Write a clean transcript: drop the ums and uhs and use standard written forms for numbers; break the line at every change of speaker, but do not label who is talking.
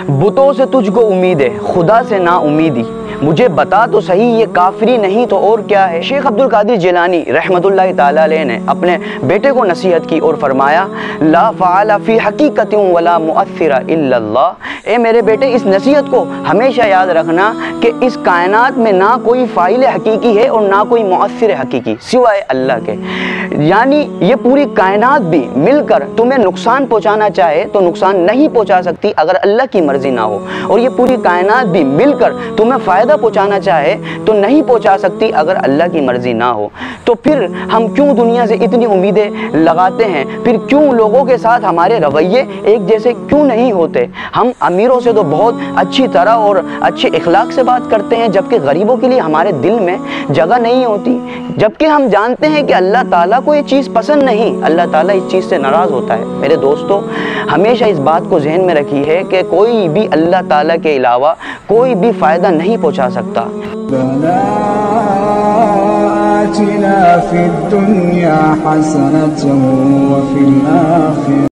بتوں سے تجھ کو امید ہے، خدا سے نا امیدی، مجھے بتا تو صحیح یہ کافری نہیں تو اور کیا ہے۔ شیخ عبد القادر جیلانی رحمۃ اللہ تعالیٰ علیہ نے اپنے بیٹے کو نصیحت کی اور فرمایا لا فعال فی حقیقت ولا مؤثر الا اللہ۔ اے میرے بیٹے، اس نصیحت کو ہمیشہ یاد رکھنا کہ اس کائنات میں نہ کوئی فاعل حقیقی ہے اور نہ کوئی مؤثر حقیقی سوائے اللہ کے، یعنی یہ پوری کائنات بھی مل کر تمہیں نقصان پہنچانا چاہے تو نقصان نہیں پہنچا سکتی اگر اللہ کی مرضی نہ ہو، اور یہ پوری کائنات بھی مل کر تمہیں فائدہ پہنچانا چاہے تو نہیں پہنچا سکتی اگر اللہ کی مرضی نہ ہو۔ تو پھر ہم کیوں دنیا سے اتنی امیدیں لگاتے ہیں؟ پھر کیوں لوگوں کے ساتھ ہمارے رویے ایک جیسے کیوں نہیں ہوتے؟ ہم امیروں سے تو بہت اچھی طرح اور اچھے اخلاق سے بات کرتے ہیں، جبکہ غریبوں کے لیے ہمارے دل میں جگہ نہیں ہوتی، جبکہ ہم جانتے ہیں کہ اللہ تعالیٰ کو یہ چیز پسند نہیں، اللہ تعالیٰ اس چیز سے ناراض ہوتا ہے۔ میرے دوستو، ہمیشہ اس بات کو ذہن میں رکھی ہے کہ کوئی بھی اللہ تعالیٰ کے علاوہ کوئی بھی فائدہ نہیں پہنچا سکتا۔
آتنا فی الدنیا حسنة وفی الآخرة